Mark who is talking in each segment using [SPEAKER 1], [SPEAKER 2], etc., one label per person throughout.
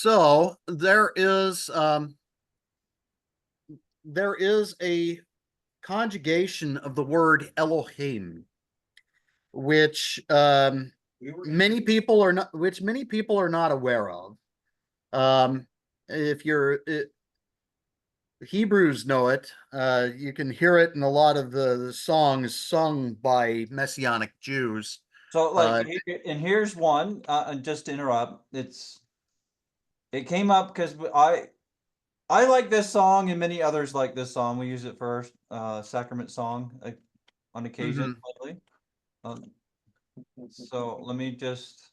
[SPEAKER 1] So there is a conjugation of the word Elohim, which many people are not aware of. If you're Hebrews know it. You can hear it in a lot of the songs sung by Messianic Jews.
[SPEAKER 2] So, like, and here's one. Just to interrupt, it came up because I like this song, and many others like this song. We use it for sacrament song on occasion lately. So let me just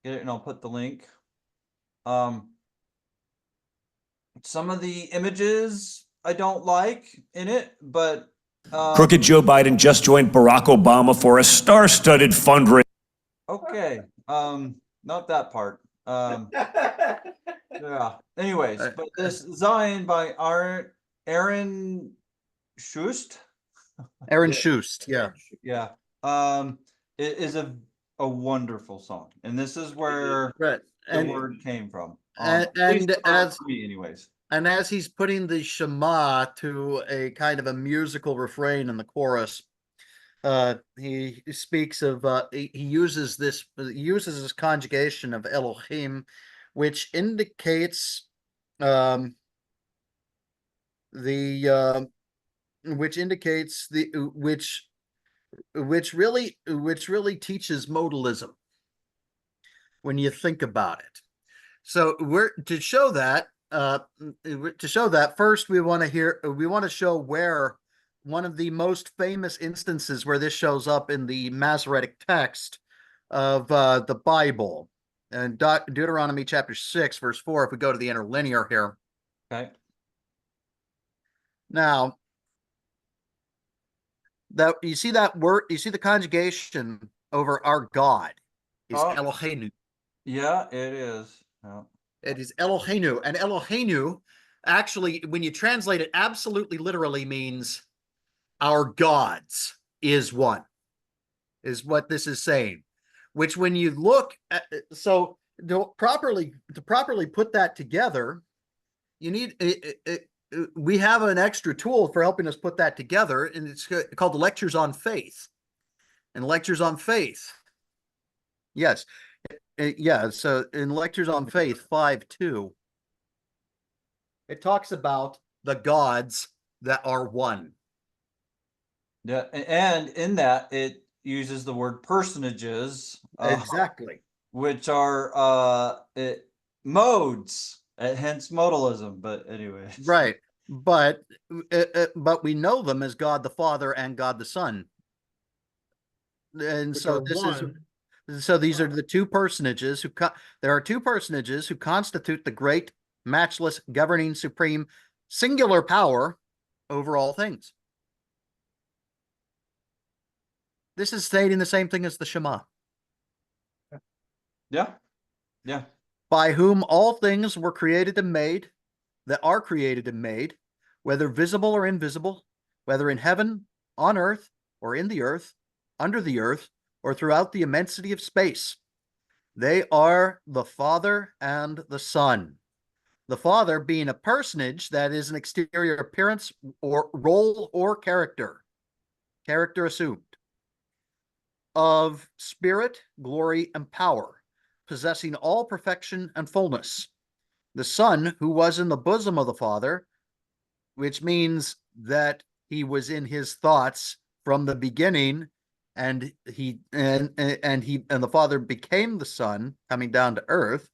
[SPEAKER 2] get it, and I'll put the link. Some of the images I don't like in it, but
[SPEAKER 3] Crooked Joe Biden just joined Barack Obama for a star-studded fundraiser.
[SPEAKER 2] Okay, not that part. Yeah. Anyways, but this Zion by Aaron Schust.
[SPEAKER 1] Aaron Schust, yeah.
[SPEAKER 2] Yeah. It is a wonderful song, and this is where the word came from.
[SPEAKER 1] And
[SPEAKER 2] for me, anyways.
[SPEAKER 1] And as he's putting the Shama to a kind of a musical refrain in the chorus, he speaks of he uses this conjugation of Elohim, which indicates the which really teaches modalism when you think about it. So to show that first we want to show where one of the most famous instances where this shows up in the Masoretic text of the Bible, and Deuteronomy chapter 6 verse 4, if we go to the interlinear here.
[SPEAKER 2] Okay.
[SPEAKER 1] Now that you see that word, you see the conjugation over our God is Elohim.
[SPEAKER 2] Yeah, it is. Oh.
[SPEAKER 1] It is Elohim, and Elohim actually, when you translate it, absolutely literally means our gods is one, is what this is saying. Which, when you look at, so to properly put that together, you need we have an extra tool for helping us put that together, and it's called the Lectures on Faith. And Lectures on Faith, yes. Yeah, so in Lectures on Faith 5:2, it talks about the gods that are one.
[SPEAKER 2] Yeah, and in that it uses the word personages,
[SPEAKER 1] exactly,
[SPEAKER 2] which are modes, hence modalism. But anyway,
[SPEAKER 1] right. But we know them as God the Father and God the Son, and so this one. So these are the two personages there are two personages who constitute the great, matchless, governing, supreme, singular power over all things. This is stating the same thing as the Shema.
[SPEAKER 2] Yeah. Yeah.
[SPEAKER 1] By whom all things were created and made, that are created and made, whether visible or invisible, whether in heaven, on earth, or in the earth, under the earth, or throughout the immensity of space. They are the Father and the Son. The Father being a personage, that is an exterior appearance or role or character assumed, of spirit, glory, and power, possessing all perfection and fullness. The Son, who was in the bosom of the Father, which means that he was in his thoughts from the beginning, and the Father became the Son, coming down to earth,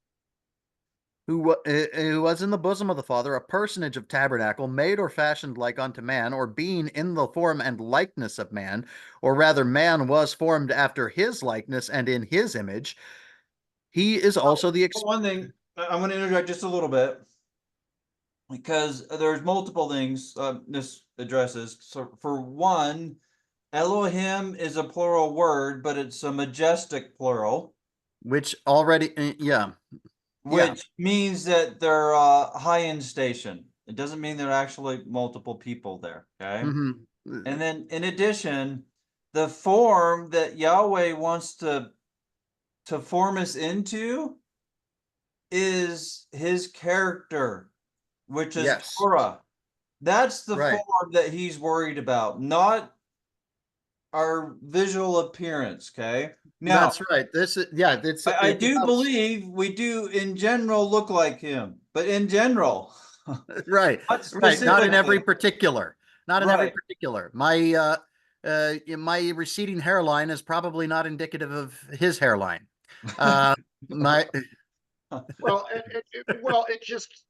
[SPEAKER 1] who was in the bosom of the Father, a personage of tabernacle, made or fashioned like unto man, or being in the form and likeness of man, or rather man was formed after his likeness and in his image. He is also the
[SPEAKER 2] one thing I'm going to interject just a little bit, because there's multiple things this addresses. So for one, Elohim is a plural word, but it's a majestic plural.
[SPEAKER 1] Which already, yeah.
[SPEAKER 2] Which means that they're high in station. It doesn't mean there are actually multiple people there, okay?
[SPEAKER 1] Mm-hmm.
[SPEAKER 2] And then, in addition, the form that Yahweh wants to to form us into is his character, which is
[SPEAKER 1] Yes.
[SPEAKER 2] Torah. That's the
[SPEAKER 1] Right.
[SPEAKER 2] form that he's worried about, not our visual appearance. Okay. Now,
[SPEAKER 1] That's right. This is, yeah,
[SPEAKER 2] I
[SPEAKER 1] it
[SPEAKER 2] do
[SPEAKER 1] helps.
[SPEAKER 2] believe we do in general look like him, but in general,
[SPEAKER 1] Right.
[SPEAKER 2] not
[SPEAKER 1] Right. Not in every
[SPEAKER 2] specifically.
[SPEAKER 1] particular. Not in every
[SPEAKER 2] Right.
[SPEAKER 1] particular. My receding hairline is probably not indicative of his hairline. My
[SPEAKER 4] Well, it just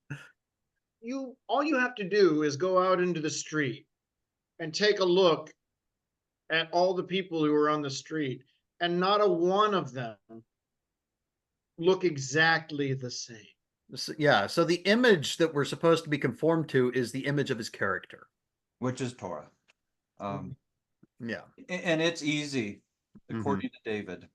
[SPEAKER 4] all you have to do is go out into the street and take a look at all the people who are on the street, and not a one of them look exactly the same.
[SPEAKER 1] yeah, so the image that we're supposed to be conformed to is the image of his character.
[SPEAKER 2] Which is Torah.
[SPEAKER 1] Yeah.
[SPEAKER 2] And it's easy, according to David,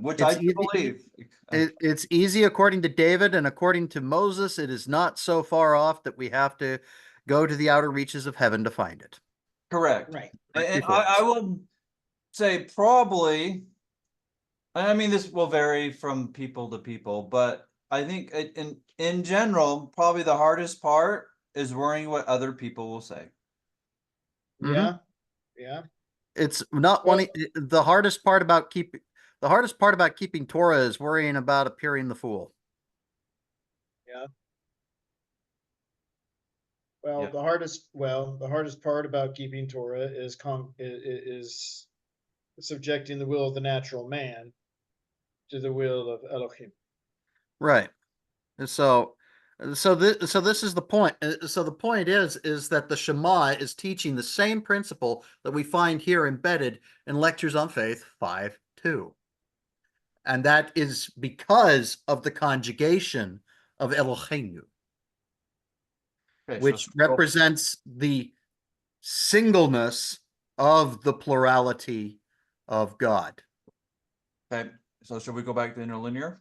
[SPEAKER 2] which
[SPEAKER 1] It's
[SPEAKER 2] I do
[SPEAKER 1] easy-
[SPEAKER 2] believe.
[SPEAKER 1] It's easy according to David, and according to Moses, it is not so far off that we have to go to the outer reaches of heaven to find it.
[SPEAKER 2] Correct.
[SPEAKER 4] Right.
[SPEAKER 2] And
[SPEAKER 1] Before us.
[SPEAKER 2] I will say probably, I mean, this will vary from people to people, but I think in general, probably the hardest part is worrying what other people will say.
[SPEAKER 4] Yeah. Yeah.
[SPEAKER 1] It's not
[SPEAKER 4] Well-
[SPEAKER 1] wanting the hardest part about keeping Torah is worrying about appearing the fool.
[SPEAKER 4] Yeah. Well,
[SPEAKER 2] Yeah.
[SPEAKER 4] the hardest part about keeping Torah is subjecting the will of the natural man to the will of Elohim.
[SPEAKER 1] Right. So this is the point. So the point is that the Shema is teaching the same principle that we find here embedded in Lectures on Faith 5:2. And that is because of the conjugation of Elohim,
[SPEAKER 2] Okay,
[SPEAKER 1] which
[SPEAKER 2] so
[SPEAKER 1] represents the singleness of the plurality of God.
[SPEAKER 2] okay, so should we go back to interlinear?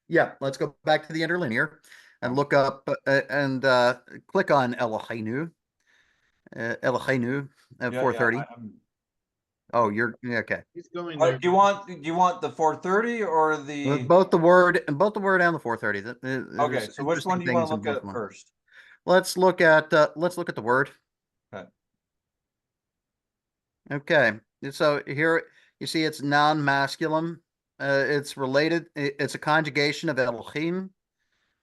[SPEAKER 1] Yeah, let's go back to the interlinear and look up and click on Elohim. Elohim at 430. Oh, you're okay.
[SPEAKER 4] He's going
[SPEAKER 2] Do
[SPEAKER 4] there.
[SPEAKER 2] you want the 430 or the?
[SPEAKER 1] Both the word and the 430.
[SPEAKER 2] Okay, so which one do you want to look at
[SPEAKER 1] them.
[SPEAKER 2] first?
[SPEAKER 1] Let's look at the word.
[SPEAKER 2] Okay.
[SPEAKER 1] Okay. So here you see it's noun masculine. It's related. It's a conjugation of Elohim,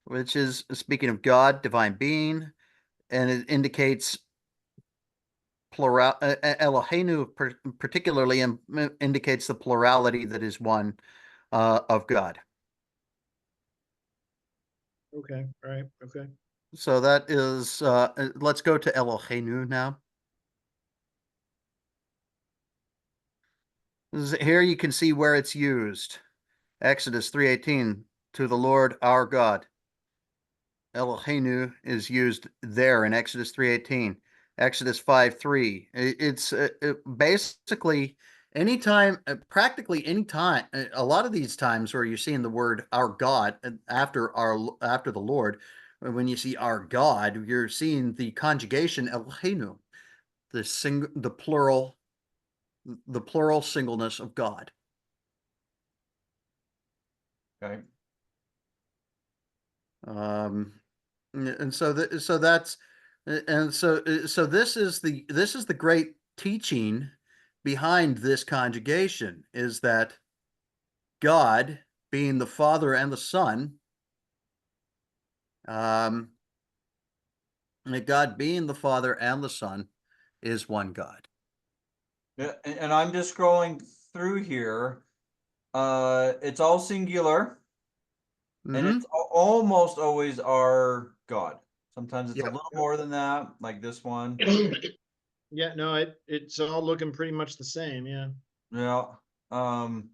[SPEAKER 1] which is speaking of God, divine being, and it indicates plural. Eloheinu particularly indicates the plurality that is one of God.
[SPEAKER 4] Okay. All right. Okay.
[SPEAKER 1] So that is. Let's go to Eloheinu now. Here you can see where it's used. Exodus 3:18, to the Lord our God. Eloheinu is used there in Exodus 3:18. Exodus 5:3. It's basically anytime, practically any time. A lot of these times where you're seeing the word our God after the Lord, when you see our God, you're seeing the conjugation Eloheinu, the plural singleness of God.
[SPEAKER 2] Okay.
[SPEAKER 1] And so this is the great teaching behind this conjugation, is that God being the Father and the Son, that God being the Father and the Son is one God.
[SPEAKER 2] Yeah, and I'm just scrolling through here. It's all singular, and it's almost always our God. Sometimes it's a little more than that, like this one.
[SPEAKER 4] Yeah. No. It's all looking pretty much the same. Yeah.
[SPEAKER 2] Yeah. And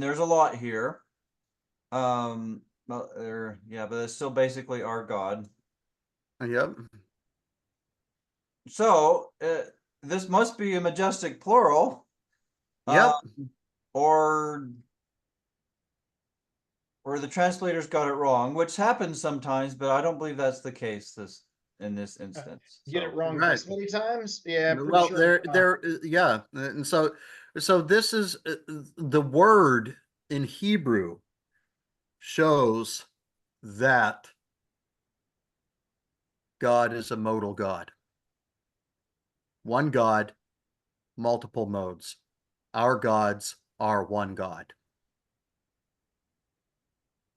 [SPEAKER 2] there's a lot here. But it's still basically our God.
[SPEAKER 1] Yep.
[SPEAKER 2] So this must be a majestic plural.
[SPEAKER 1] Yep.
[SPEAKER 2] Or the translators got it wrong, which happens sometimes, but I don't believe that's the case in this instance.
[SPEAKER 4] Get it wrong
[SPEAKER 1] Right.
[SPEAKER 4] this many times. Yeah. pretty
[SPEAKER 1] Well,
[SPEAKER 4] sure.
[SPEAKER 1] yeah, and so this is the word in Hebrew shows that God is a modal God. One God, multiple modes. Our gods are one God.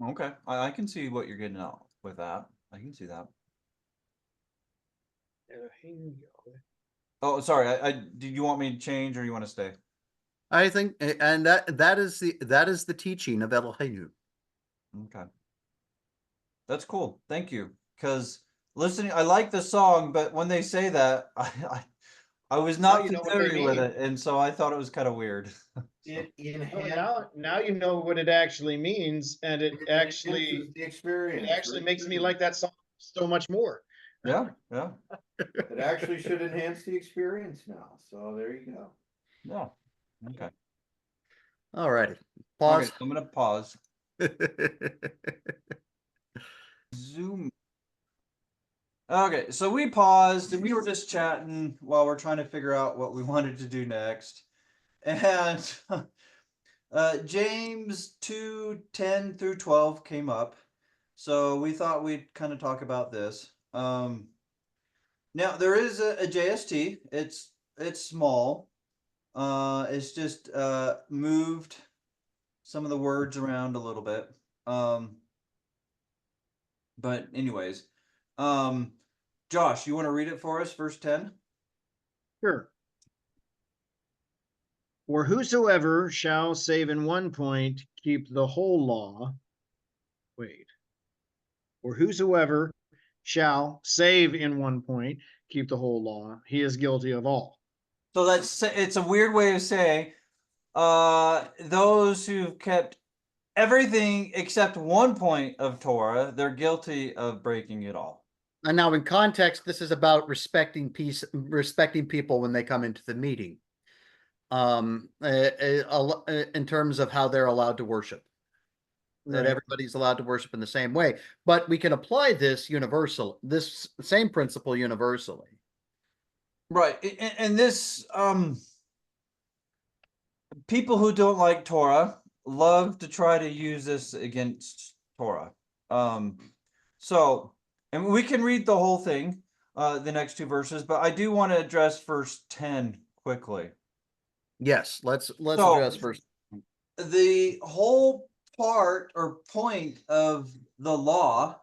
[SPEAKER 2] Okay, I can see what you're getting at with that. I can see that. Oh, sorry. Do you want me to change or you want to stay?
[SPEAKER 1] I think, and that is the teaching of Elohim.
[SPEAKER 2] Okay. That's cool. Thank you. Because listening, I like the song, but when they say that, I was
[SPEAKER 4] Now
[SPEAKER 2] not
[SPEAKER 4] you know what they
[SPEAKER 2] familiar with
[SPEAKER 4] mean.
[SPEAKER 2] it, and so I thought it was kind of weird.
[SPEAKER 5] It
[SPEAKER 4] Now you know what it actually means, and it actually
[SPEAKER 5] the experience.
[SPEAKER 4] makes me like that song so much more.
[SPEAKER 2] Yeah, yeah,
[SPEAKER 5] It actually should enhance the experience now. So there you go.
[SPEAKER 2] yeah. Okay.
[SPEAKER 1] All righty.
[SPEAKER 2] Okay,
[SPEAKER 1] Pause.
[SPEAKER 2] I'm gonna pause. Zoom. Okay, so we paused and we were just chatting while we're trying to figure out what we wanted to do next. And James 2:10-12 came up. So we thought we'd kind of talk about this. Now there is a JST. It's small. It's just moved some of the words around a little bit. But anyways, Josh, you want to read it for us, verse 10?
[SPEAKER 4] Sure. For whosoever shall, save in one point, keep the whole law. Wait. For whosoever shall, save in one point, keep the whole law, he is guilty of all.
[SPEAKER 2] So it's a weird way of saying those who've kept everything except one point of Torah, they're guilty of breaking it all.
[SPEAKER 1] And now in context, this is about respecting people when they come into the meeting. In terms of how they're allowed to worship. That
[SPEAKER 4] Right.
[SPEAKER 1] everybody's allowed to worship in the same way. But we can apply this same principle universally.
[SPEAKER 2] Right. And this people who don't like Torah love to try to use this against Torah. So, and we can read the whole thing, the next two verses, but I do want to address verse 10 quickly.
[SPEAKER 1] Yes, let's
[SPEAKER 2] So,
[SPEAKER 1] address first.
[SPEAKER 2] the whole part or point of the law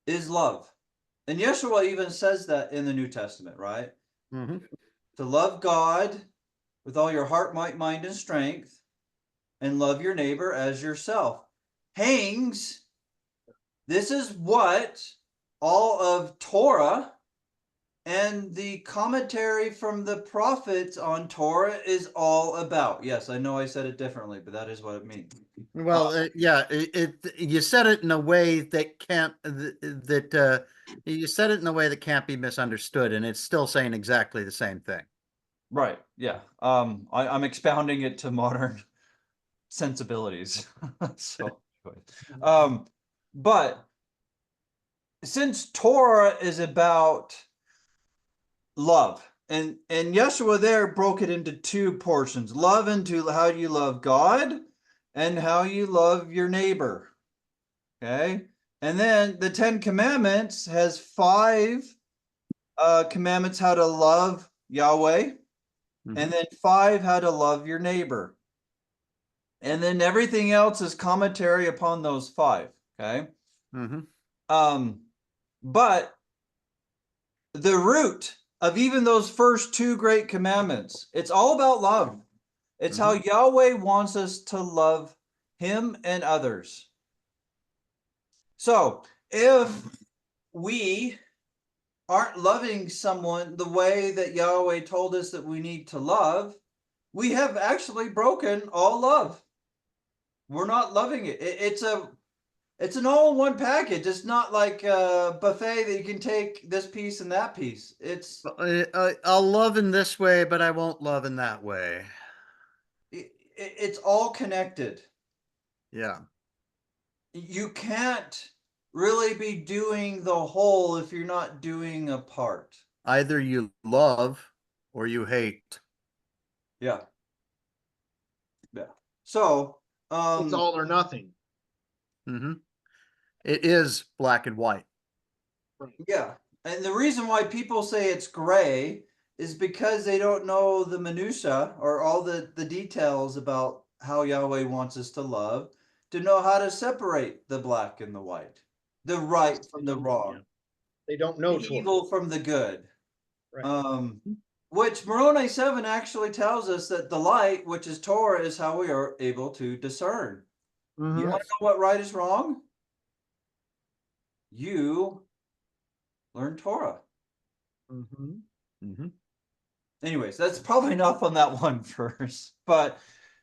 [SPEAKER 2] is love. And Yeshua even says that in the New Testament, right?
[SPEAKER 1] Mm-hmm.
[SPEAKER 2] To love God with all your heart, might, mind, and strength, and love your neighbor as yourself. Hangs, this is what all of Torah and the commentary from the prophets on Torah is all about. Yes, I know I said it differently, but that is what it means.
[SPEAKER 1] Well, yeah, you said it in a way that can't be misunderstood, and it's still saying exactly the same thing.
[SPEAKER 2] Right. Yeah. I'm expounding it to modern sensibilities. So, but since Torah is about love, and Yeshua there broke it into two portions: love into how you love God and how you love your neighbor. Okay, and then the 10 Commandments has 5 commandments how to love Yahweh. And then 5, how to love your neighbor. And then everything else is commentary upon those 5. Okay. But the root of even those first 2 great commandments, it's all about love. It's how Yahweh wants us to love him and others. So if we aren't loving someone the way that Yahweh told us that we need to love, we have actually broken all love. We're not loving it. It's an all-in-one package. It's not like a buffet that you can take this piece and that piece. It's
[SPEAKER 1] I'll love in this way, but I won't love in that way.
[SPEAKER 2] It's all connected.
[SPEAKER 1] Yeah.
[SPEAKER 2] You can't really be doing the whole if you're not doing a part.
[SPEAKER 1] Either you love or you hate.
[SPEAKER 2] Yeah. Yeah. So,
[SPEAKER 4] It's all or nothing.
[SPEAKER 1] Hmm. It is black and white.
[SPEAKER 2] yeah. And the reason why people say it's gray is because they don't know the minutia or all the details about how Yahweh wants us to love, to know how to separate the black and the white, the right from the wrong,
[SPEAKER 4] They don't know
[SPEAKER 2] the
[SPEAKER 4] Torah.
[SPEAKER 2] evil from the good.
[SPEAKER 4] Right.
[SPEAKER 2] Which Moroni 7 actually tells us that the light, which is Torah, is how we are able to discern.
[SPEAKER 4] Mhm.
[SPEAKER 2] You want to know what right is wrong? You learn Torah.
[SPEAKER 4] Mhm.
[SPEAKER 1] Hmm.
[SPEAKER 2] Anyways, that's probably enough on that one verse. But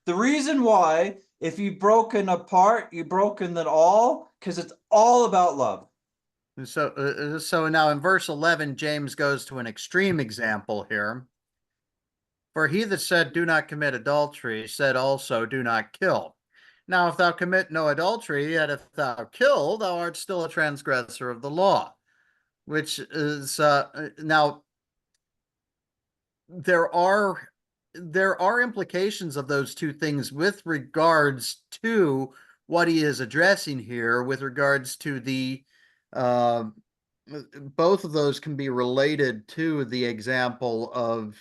[SPEAKER 2] the reason why, if you've broken apart, you've broken it all, because it's all about love.
[SPEAKER 1] So now in verse 11, James goes to an extreme example here. For he that said, do not commit adultery, said also, do not kill. Now, if thou commit no adultery, yet if thou kill, thou art still a transgressor of the law. Which is, now, there are implications of those two things with regards to what he is addressing here, with regards to the both of those can be related to the example of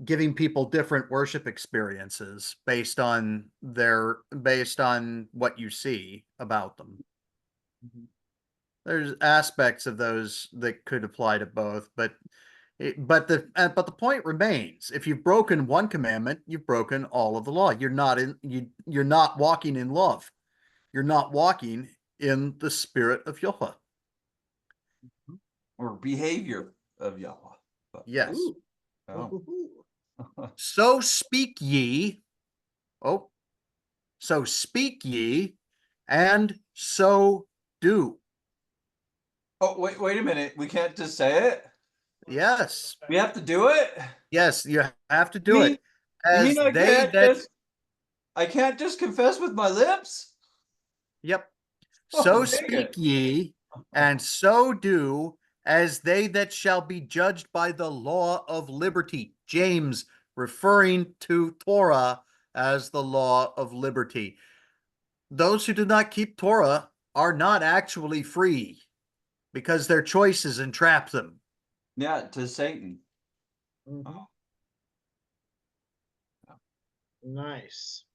[SPEAKER 1] giving people different worship experiences based on what you see about them. There's aspects of those that could apply to both, but the point remains: if you've broken one commandment, you've broken all of the law. You're not walking in love. You're not walking in the spirit of Yahweh.
[SPEAKER 2] Or behavior of Yahweh. But,
[SPEAKER 1] Yes.
[SPEAKER 4] Ooh.
[SPEAKER 2] oh.
[SPEAKER 1] So speak ye. Oh, so speak ye, and so do.
[SPEAKER 2] Oh, wait a minute. We can't just say it?
[SPEAKER 1] Yes.
[SPEAKER 2] We have to do it?
[SPEAKER 1] Yes, you have to
[SPEAKER 2] You
[SPEAKER 1] do
[SPEAKER 2] mean,
[SPEAKER 1] it.
[SPEAKER 2] you
[SPEAKER 1] As
[SPEAKER 2] mean I can't just confess with my lips?
[SPEAKER 1] Yep.
[SPEAKER 2] Oh,
[SPEAKER 1] So
[SPEAKER 2] dang
[SPEAKER 1] speak
[SPEAKER 2] it.
[SPEAKER 1] ye, and so do, as they that shall be judged by the law of liberty. James referring to Torah as the law of liberty. Those who do not keep Torah are not actually free because their choices entrap them.
[SPEAKER 2] Yeah, to Satan.
[SPEAKER 4] Mhm. Nice.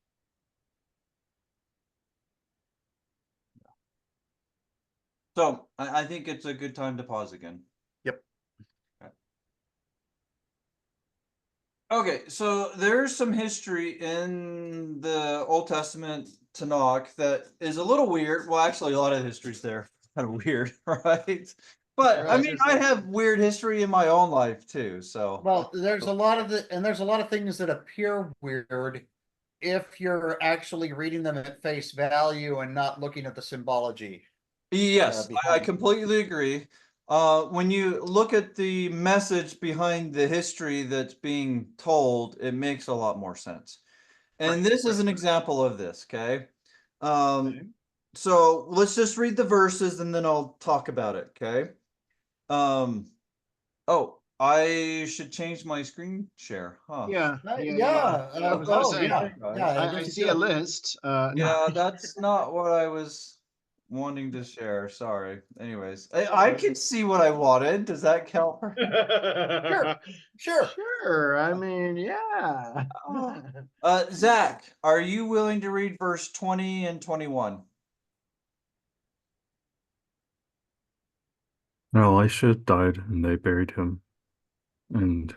[SPEAKER 2] So I think it's a good time to pause again.
[SPEAKER 1] Yep.
[SPEAKER 2] Okay, so there's some history in the Old Testament Tanakh that is a little weird. Well, actually, a lot of history's there, kind of weird, right? But I mean, I have weird history in my own life too. So
[SPEAKER 1] Well, there's a lot of things that appear weird if you're actually reading them at face value and not looking at the symbology.
[SPEAKER 2] yes, I
[SPEAKER 1] Behind.
[SPEAKER 2] completely agree. When you look at the message behind the history that's being told, it makes a lot more sense. And
[SPEAKER 4] Right,
[SPEAKER 2] this is an example of this, okay? So let's just read the verses and then I'll talk about it, okay? Oh, I should change my screen share, huh?
[SPEAKER 4] Yeah.
[SPEAKER 1] Yeah.
[SPEAKER 4] I was gonna say,
[SPEAKER 2] Guys.
[SPEAKER 4] I see a list. No.
[SPEAKER 2] Yeah, that's not what I was wanting to share. Sorry. Anyways, I can see what I wanted. Does that count?
[SPEAKER 1] Sure.
[SPEAKER 4] Sure. I mean, yeah.
[SPEAKER 2] Zach, are you willing to read verse 20 and 21?
[SPEAKER 6] Now Elisha died, and they buried him. And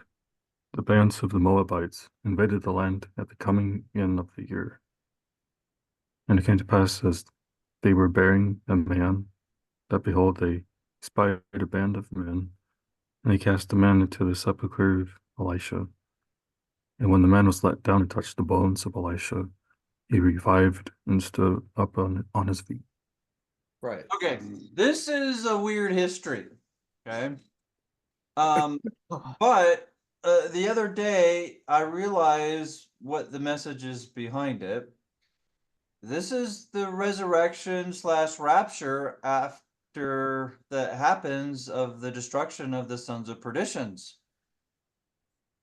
[SPEAKER 6] the bands of the Moabites invaded the land at the coming in of the year. And it came to pass, as they were burying a man, that behold, they spied a band of men, and they cast the man into the sepulchre of Elisha. And when the man was let down and touched the bones of Elisha, he revived and stood up on his feet.
[SPEAKER 1] Right.
[SPEAKER 2] Okay, this is a weird history. Okay. But the other day I realized what the message is behind it. This is the resurrection / rapture after that happens of the destruction of the sons of perditions.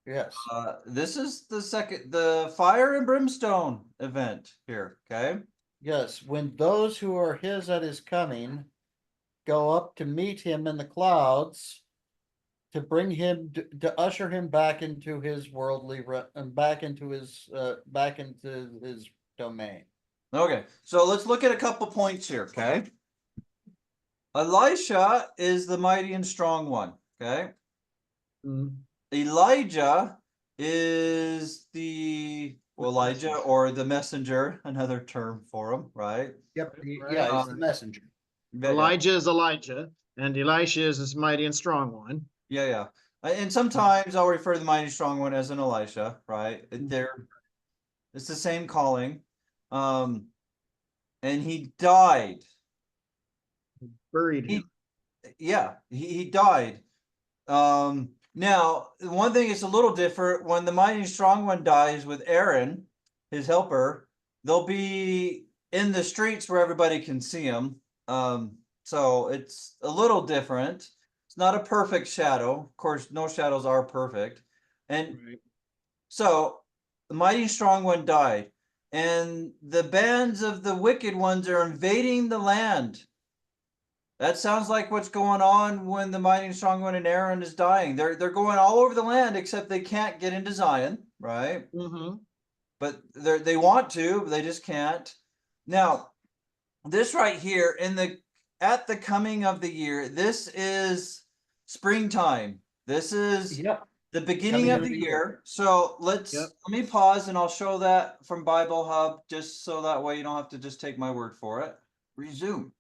[SPEAKER 1] Yes.
[SPEAKER 2] This is the fire and brimstone event here. Okay.
[SPEAKER 1] Yes. When those who are his at his coming go up to meet him in the clouds to bring him to usher him back into his worldly and back into his domain.
[SPEAKER 2] Okay, so let's look at a couple points here. Okay. Elisha is the mighty and strong one. Okay. Elijah is Elijah or the messenger, another term for him, right?
[SPEAKER 1] Yep.
[SPEAKER 4] Right.
[SPEAKER 1] Yeah, he's the messenger.
[SPEAKER 4] Elijah is Elijah, and Elisha is this mighty and strong one.
[SPEAKER 2] Yeah. And sometimes I'll refer to the mighty strong one as an Elisha, right? It's the same calling. And he died.
[SPEAKER 4] Buried him.
[SPEAKER 2] He died. Now, one thing is a little different. When the mighty strong one dies with Aaron, his helper, they'll be in the streets where everybody can see him. So it's a little different. It's not a perfect shadow. Of course, no shadows are perfect. And so the mighty strong one died, and the bands of the wicked ones are invading the land. That sounds like what's going on when the mighty and strong one and Aaron is dying. They're going all over the land, except they can't get into Zion, right? But they want to, but they just can't. Now, this right here at the coming of the year, this is springtime. This is the beginning of the year. So let me pause and I'll show that from Bible Hub, just so that way you don't have to just take my word for it. Resume.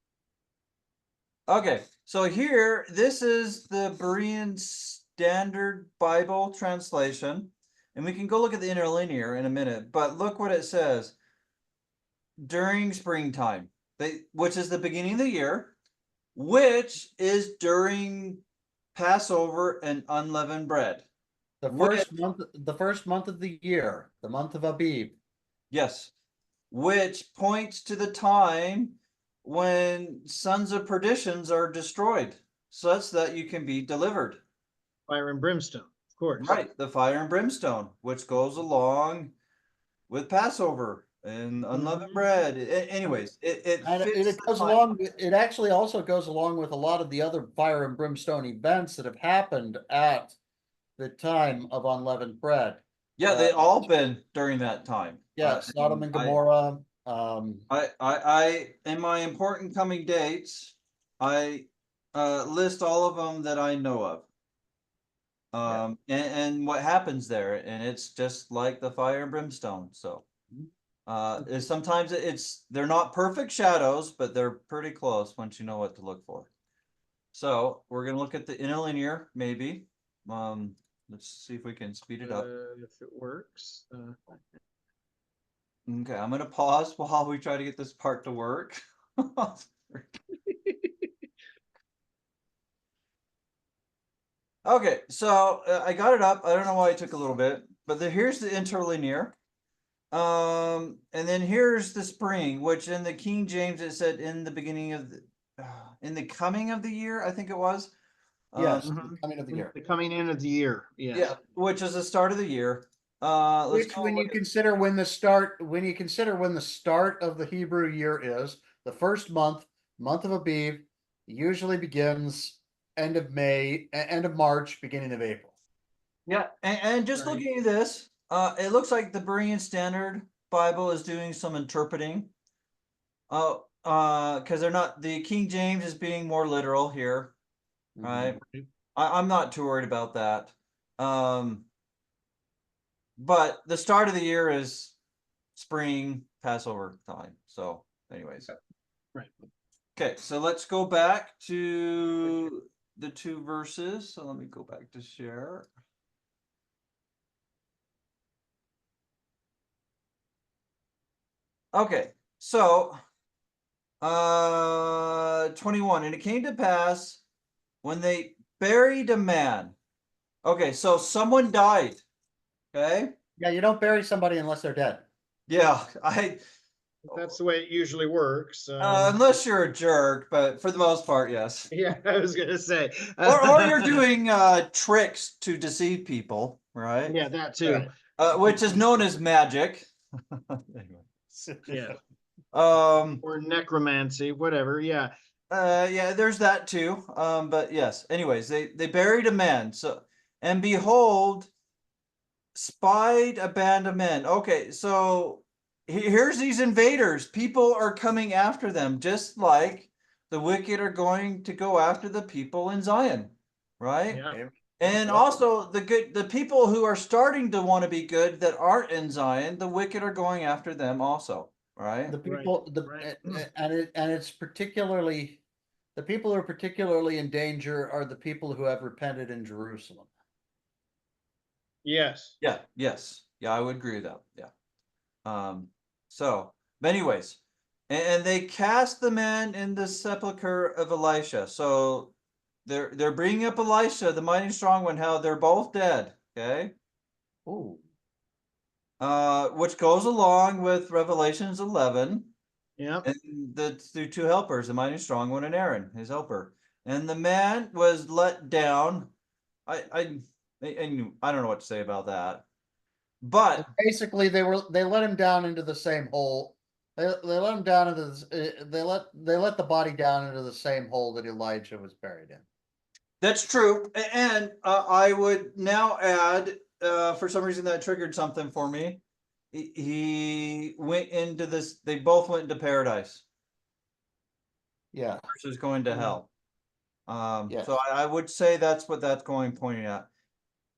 [SPEAKER 2] Okay, so here, this is the Berean Standard Bible translation, and we can go look at the interlinear in a minute, but look what it says. During springtime, which is the beginning of the year, which is during Passover and unleavened bread.
[SPEAKER 1] The first month of the year, the month of Abib.
[SPEAKER 2] Yes, which points to the time when sons of perditions are destroyed, such that you can be delivered.
[SPEAKER 4] Fire and brimstone, of course.
[SPEAKER 2] Right, the fire and brimstone, which goes along with Passover and unleavened bread. Anyways, it
[SPEAKER 1] goes along. It actually also goes along with a lot of the other fire and brimstone events that have happened at the time of unleavened bread.
[SPEAKER 2] Yeah, they all been during that time.
[SPEAKER 1] Yeah, Sodom and Gomorrah.
[SPEAKER 2] I in my important coming dates, I list all of them that I know of. And what happens there, and it's just like the fire and brimstone. So sometimes they're not perfect shadows, but they're pretty close once you know what to look for. So we're gonna look at the interlinear, maybe. Let's see if we can speed it up.
[SPEAKER 4] If it works.
[SPEAKER 2] Okay, I'm gonna pause while we try to get this part to work. Okay, so I got it up. I don't know why it took a little bit, but here's the interlinear. And then here's the spring, which in the King James it said in the beginning of in the coming of the year, I think it was.
[SPEAKER 1] Yes, the coming of the year.
[SPEAKER 4] The coming in of the year. Yes.
[SPEAKER 2] Yeah, which is the start of the year.
[SPEAKER 1] Which, when you consider when the start of the Hebrew year is, the first month of Abib, usually begins end of March, beginning of April.
[SPEAKER 2] Yeah, and just looking at this, it looks like the Berean Standard Bible is doing some interpreting. Because the King James is being more literal here, right? I'm not too worried about that. But the start of the year is spring, Passover time. So, anyways.
[SPEAKER 4] Right.
[SPEAKER 2] Okay, so let's go back to the two verses. So let me go back to share. Okay, so 21. And it came to pass when they buried a man. Okay, so someone died. Okay.
[SPEAKER 1] Yeah, you don't bury somebody unless they're dead.
[SPEAKER 2] Yeah,
[SPEAKER 4] That's the way it usually works.
[SPEAKER 2] Unless you're a jerk, but for the most part, yes.
[SPEAKER 4] Yeah, I was gonna say.
[SPEAKER 2] Or you're doing tricks to deceive people, right?
[SPEAKER 4] Yeah, that too.
[SPEAKER 2] Which is known as magic.
[SPEAKER 4] Yeah.
[SPEAKER 2] Um,
[SPEAKER 4] Or necromancy, whatever. Yeah.
[SPEAKER 2] yeah, there's that too. But yes, anyways, they buried a man. So, and behold, spied a band of men. Okay, so here's these invaders. People are coming after them, just like the wicked are going to go after the people in Zion, right?
[SPEAKER 4] Yeah.
[SPEAKER 2] And also the people who are starting to want to be good that aren't in Zion, the wicked are going after them also, right?
[SPEAKER 1] The
[SPEAKER 4] Right,
[SPEAKER 1] people,
[SPEAKER 4] right.
[SPEAKER 1] and it's particularly the people who are particularly in danger are the people who have repented in Jerusalem.
[SPEAKER 4] Yes.
[SPEAKER 2] Yeah, yes. Yeah, I would agree with that. Yeah. So, but anyways, and they cast the man in the sepulcher of Elisha. So they're bringing up Elisha, the mighty strong one, how they're both dead. Okay.
[SPEAKER 1] Oh,
[SPEAKER 2] Which goes along with Revelations 11
[SPEAKER 4] Yeah.
[SPEAKER 2] and the two helpers, the mighty strong one and Aaron, his helper. And the man was let down. I don't know what to say about that. But
[SPEAKER 1] basically, they let him down into the same hole. They let him down into they let the body down into the same hole that Elijah was buried in.
[SPEAKER 2] that's true. And I would now add, for some reason that triggered something for me. He went into this, they both went into paradise
[SPEAKER 1] Yeah,
[SPEAKER 2] versus going to hell.
[SPEAKER 1] yeah.
[SPEAKER 2] So I would say that's what that's pointing at.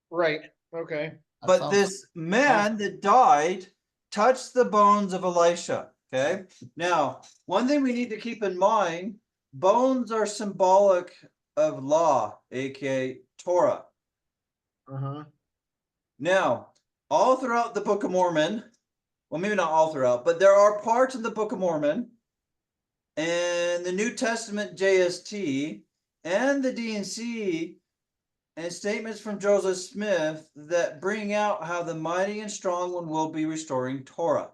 [SPEAKER 4] Right. Okay.
[SPEAKER 2] But this man that died touched the bones of Elisha. Okay. Now, one thing we need to keep in mind, bones are symbolic of law, aka Torah.
[SPEAKER 4] Uh-huh.
[SPEAKER 2] Now, all throughout the Book of Mormon, well, maybe not all throughout, but there are parts in the Book of Mormon and the New Testament JST and the D&C and statements from Joseph Smith that bring out how the mighty and strong one will be restoring Torah.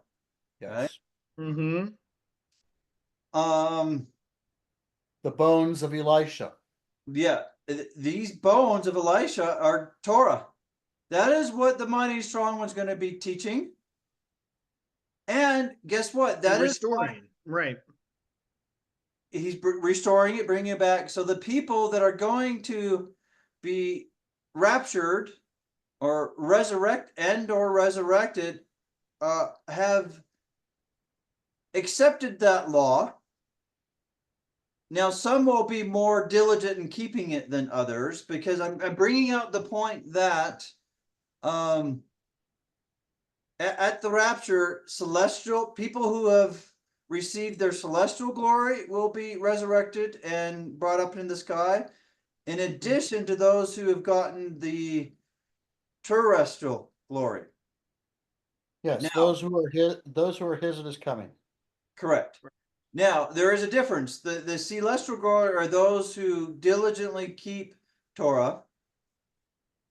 [SPEAKER 1] Yes.
[SPEAKER 2] Right?
[SPEAKER 4] Mm-hmm.
[SPEAKER 1] The bones of Elisha.
[SPEAKER 2] Yeah, these bones of Elisha are Torah. That is what the mighty and strong one's going to be teaching. And guess what? That is
[SPEAKER 4] restoring. Right.
[SPEAKER 2] he's restoring it, bringing it back. So the people that are going to be raptured or resurrected have accepted that law. Now, some will be more diligent in keeping it than others, because I'm bringing out the point that at the rapture, celestial people who have received their celestial glory will be resurrected and brought up in the sky, in addition to those who have gotten the terrestrial glory.
[SPEAKER 1] Yes,
[SPEAKER 2] Now,
[SPEAKER 1] those who are his at his coming.
[SPEAKER 2] correct. Now, there is a difference. The celestial glory are those who diligently keep Torah,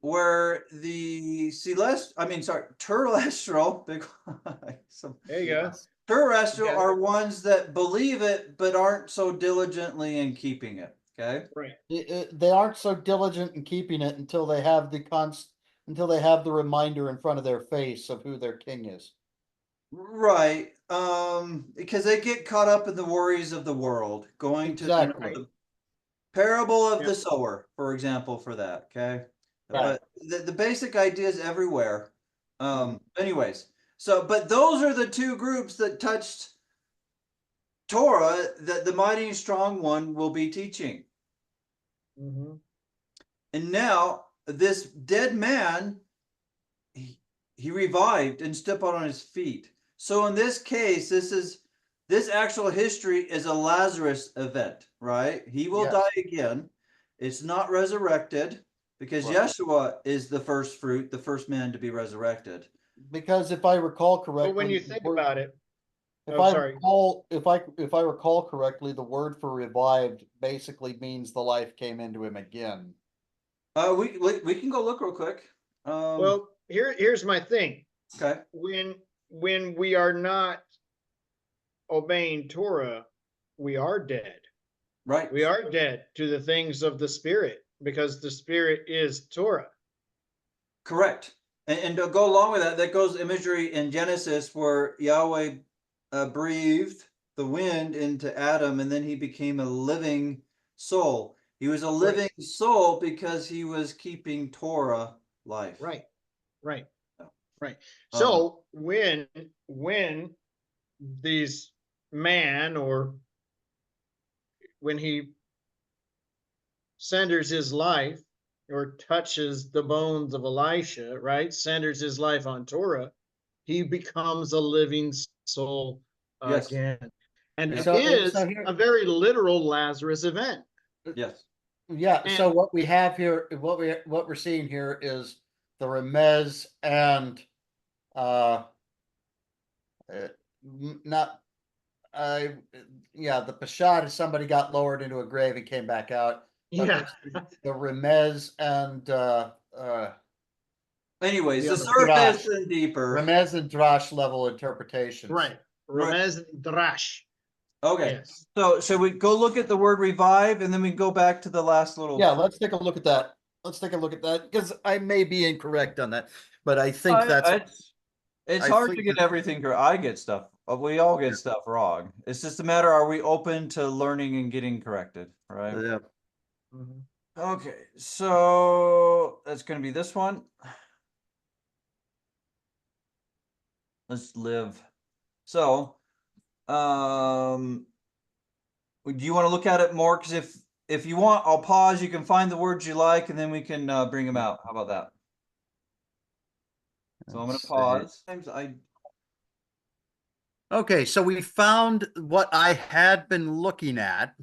[SPEAKER 2] where the terrestrial,
[SPEAKER 4] There you go.
[SPEAKER 2] terrestrial
[SPEAKER 4] Yeah.
[SPEAKER 2] are ones that believe it but aren't so diligently in keeping it. Okay.
[SPEAKER 4] Right.
[SPEAKER 1] They aren't so diligent in keeping it until they have the reminder in front of their face of who their king is.
[SPEAKER 2] Right. Because they get caught up in the worries of the world, going
[SPEAKER 1] Exactly.
[SPEAKER 2] to the parable of
[SPEAKER 4] Yep.
[SPEAKER 2] the sower, for example, for that. Okay.
[SPEAKER 1] Right.
[SPEAKER 2] But the basic idea is everywhere. Anyways, but those are the two groups that touched Torah that the mighty and strong one will be teaching.
[SPEAKER 4] Mm-hmm.
[SPEAKER 2] And now this dead man, he revived and stepped out on his feet. So in this case, this actual history is a Lazarus event, right? He will die again. It's not resurrected, because Yeshua is the first fruit, the first man to be resurrected.
[SPEAKER 1] Because if I recall correctly,
[SPEAKER 4] But when you think about it,
[SPEAKER 1] if I recall correctly, the word for revived basically means the life came into him again.
[SPEAKER 2] We can go look real quick.
[SPEAKER 4] well, here's my thing.
[SPEAKER 2] Okay.
[SPEAKER 4] When we are not obeying Torah, we are dead.
[SPEAKER 2] Right.
[SPEAKER 4] We are dead to the things of the spirit, because the spirit is Torah.
[SPEAKER 2] Correct. And to go along with that, that goes imagery in Genesis where Yahweh breathed the wind into Adam, and then he became a living soul. He was a living soul because he was keeping Torah life.
[SPEAKER 4] Right. Right.
[SPEAKER 2] Yeah.
[SPEAKER 4] Right. So when these man, or when he centers his life or touches the bones of Elisha, right? Centers his life on Torah, he becomes a living soul
[SPEAKER 2] Yes.
[SPEAKER 4] again. And
[SPEAKER 2] Yeah.
[SPEAKER 4] it
[SPEAKER 1] So
[SPEAKER 4] is
[SPEAKER 1] here,
[SPEAKER 4] a very literal Lazarus event.
[SPEAKER 2] Yes.
[SPEAKER 1] yeah. So
[SPEAKER 4] And
[SPEAKER 1] what we have here, what we're seeing here is the remez and not yeah, the Pashad is somebody got lowered into a grave and came back out. But
[SPEAKER 4] yeah,
[SPEAKER 1] the remez and
[SPEAKER 2] Anyways,
[SPEAKER 4] The
[SPEAKER 2] the
[SPEAKER 4] other
[SPEAKER 2] surface
[SPEAKER 1] Drash.
[SPEAKER 2] and deeper.
[SPEAKER 1] Remez and Drash level interpretations.
[SPEAKER 4] right.
[SPEAKER 2] Right.
[SPEAKER 4] Remez Drash.
[SPEAKER 2] Okay.
[SPEAKER 4] Yes.
[SPEAKER 2] So should we go look at the word revive and then we go back to the last little?
[SPEAKER 1] Yeah, let's take a look at that. Let's take a look at that because I may be incorrect on that, but I think
[SPEAKER 2] It's
[SPEAKER 1] I
[SPEAKER 2] hard
[SPEAKER 1] think
[SPEAKER 2] to get
[SPEAKER 1] that-
[SPEAKER 2] everything correct. I get stuff. We all get stuff wrong. It's just a matter, are we open to learning and getting corrected? Right.
[SPEAKER 1] yeah.
[SPEAKER 4] Mhm.
[SPEAKER 2] Okay. So that's going to be this one. Let's live. So, do you want to look at it more? Because if you want, I'll pause. You can find the words you like, and then we can bring them out. How about that? So I'm going to pause. Sometimes
[SPEAKER 1] Okay, so we found what I had been looking at.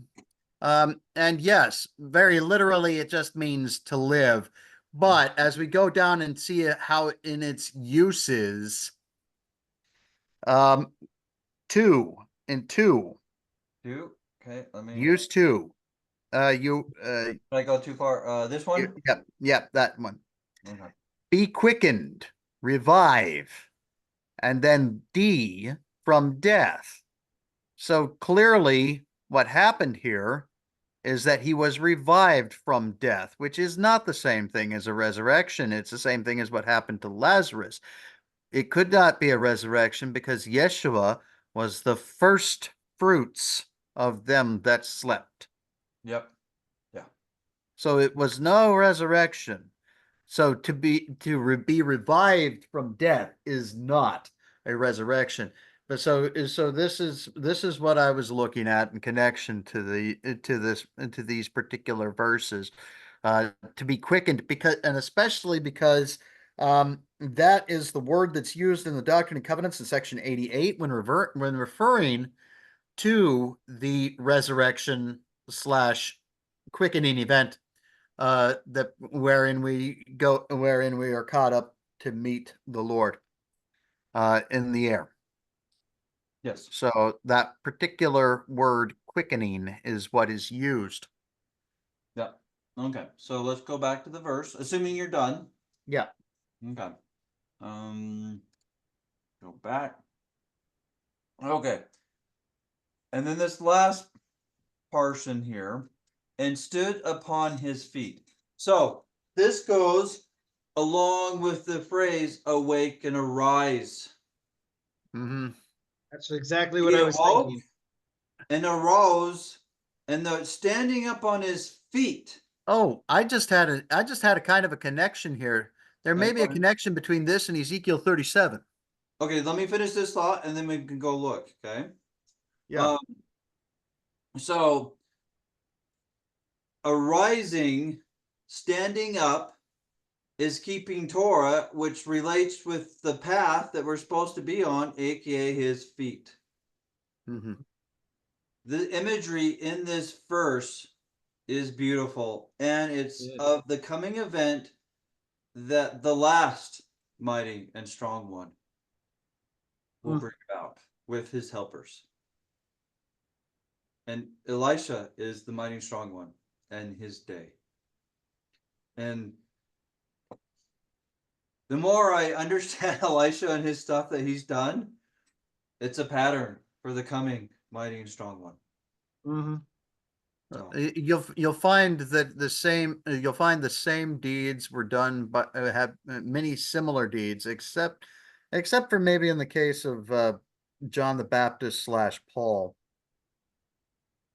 [SPEAKER 1] And yes, very literally, it just means to live. But as we go down and see how in its uses, two.
[SPEAKER 2] Two. Okay. Let me.
[SPEAKER 1] Use two.
[SPEAKER 2] Did I go too far? This one.
[SPEAKER 1] Yep, that one.
[SPEAKER 2] Okay.
[SPEAKER 1] Be quickened, revive, and then D from death. So clearly, what happened here is that he was revived from death, which is not the same thing as a resurrection. It's the same thing as what happened to Lazarus. It could not be a resurrection because Yeshua was the first fruits of them that slept.
[SPEAKER 2] Yep. Yeah.
[SPEAKER 1] So it was no resurrection. So to be revived from death is not a resurrection. But so this is what I was looking at in connection to these particular verses. To be quickened, because and especially because that is the word that's used in the Doctrine and Covenants in section 88 when referring to the resurrection slash quickening event that wherein we are caught up to meet the Lord in the air.
[SPEAKER 2] Yes.
[SPEAKER 1] So that particular word quickening is what is used.
[SPEAKER 2] Yeah. Okay. So let's go back to the verse, assuming you're done.
[SPEAKER 1] Yeah.
[SPEAKER 2] Okay. Go back. Okay. And then this last portion here, and stood upon his feet. So this goes along with the phrase awake and arise.
[SPEAKER 1] Mm-hmm.
[SPEAKER 4] That's exactly what
[SPEAKER 2] He
[SPEAKER 4] I was
[SPEAKER 2] awoke
[SPEAKER 4] thinking.
[SPEAKER 2] and arose, and the standing up on his feet.
[SPEAKER 1] Oh, I just had a kind of a connection here. There may be a connection between this and Ezekiel 37.
[SPEAKER 2] Okay, let me finish this thought and then we can go look, okay?
[SPEAKER 1] Yeah.
[SPEAKER 2] So arising, standing up, is keeping Torah, which relates with the path that we're supposed to be on, aka his feet.
[SPEAKER 1] Mm-hmm.
[SPEAKER 2] The imagery in this verse is beautiful, and it's of the coming event that the last mighty and strong one will bring about with his helpers. And Elisha is the mighty and strong one and his day. And the more I understand Elisha and his stuff that he's done, it's a pattern for the coming mighty and strong one.
[SPEAKER 4] Mm-hmm.
[SPEAKER 2] So,
[SPEAKER 1] You'll find that you'll find the same deeds were done, but have many similar deeds, except for maybe in the case of John the Baptist / Paul.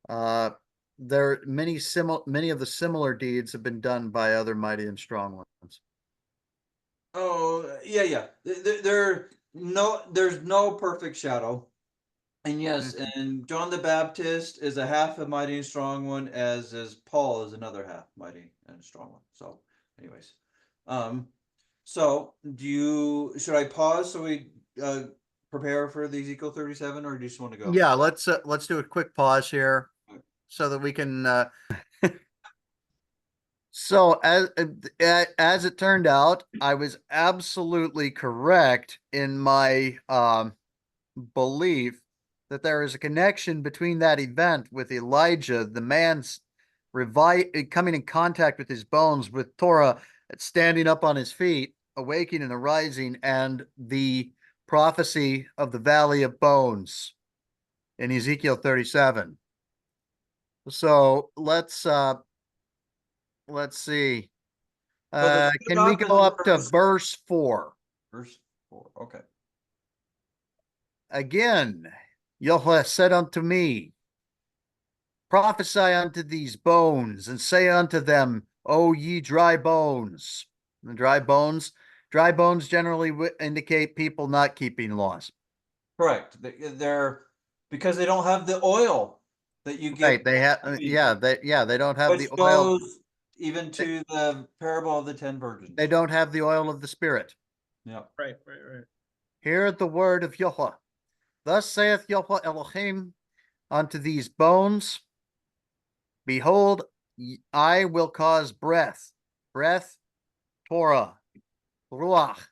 [SPEAKER 1] There are many of the similar deeds have been done by other mighty and strong ones.
[SPEAKER 2] oh yeah. There's no perfect shadow. And yes, and John the Baptist is a half a mighty and strong one, as is Paul is another half mighty and strong one. So, anyways, so should I pause so we prepare for the Ezekiel 37, or do you just want to go?
[SPEAKER 1] Yeah, let's do a quick pause here so that we can. So as it turned out, I was absolutely correct in my belief that there is a connection between that event with Elijah, the man's coming in contact with his bones, with Torah standing up on his feet, awaking and arising, and the prophecy of the Valley of Bones in Ezekiel 37. So let's see.
[SPEAKER 2] So the
[SPEAKER 1] Can we
[SPEAKER 2] cutoff is
[SPEAKER 1] go up to
[SPEAKER 2] verse-
[SPEAKER 1] verse 4?
[SPEAKER 2] Verse 4. Okay.
[SPEAKER 1] Again, Yahweh said unto me, prophesy unto these bones, and say unto them, O ye dry bones. The dry bones generally indicate people not keeping laws.
[SPEAKER 2] Correct. They're because they don't have the oil that you give.
[SPEAKER 1] Right? They have, they don't have
[SPEAKER 2] Which
[SPEAKER 1] the oil.
[SPEAKER 2] goes even to the parable of the 10 virgins.
[SPEAKER 1] They don't have the oil of the Spirit.
[SPEAKER 2] Yeah.
[SPEAKER 4] Right.
[SPEAKER 1] Hear the word of Yahweh. Thus saith Yahweh Elohim unto these bones, behold, I will cause breath, Torah, ruach.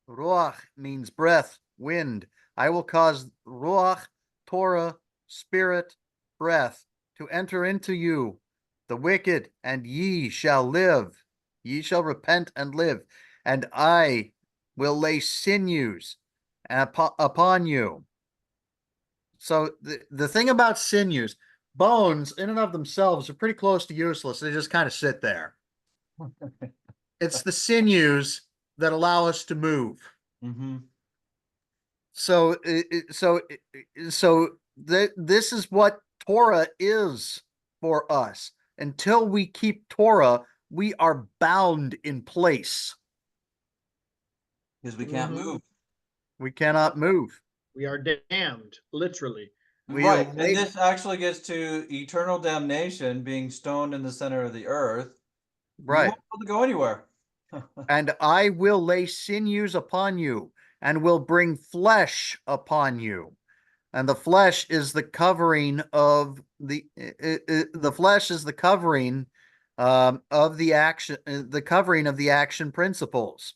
[SPEAKER 1] Ruach means breath, wind. I will cause ruach, Torah, spirit, breath to enter into you, the wicked, and ye shall live. Ye shall repent and live, and I will lay sinews upon you. So the thing about sinews, bones in and of themselves are pretty close to useless. They just kind of sit there. It's the sinews that allow us to move.
[SPEAKER 2] Mm-hmm.
[SPEAKER 1] So this is what Torah is for us. Until we keep Torah, we are bound in place.
[SPEAKER 2] Because we can't move.
[SPEAKER 1] We cannot move.
[SPEAKER 4] We are damned, literally.
[SPEAKER 2] Right. And this actually gets to eternal damnation, being stoned in the center of the earth.
[SPEAKER 1] Right.
[SPEAKER 2] You won't be able to go anywhere.
[SPEAKER 1] And I will lay sinews upon you, and will bring flesh upon you. And the flesh is the covering of the flesh is the covering of the action, the covering of the action principles.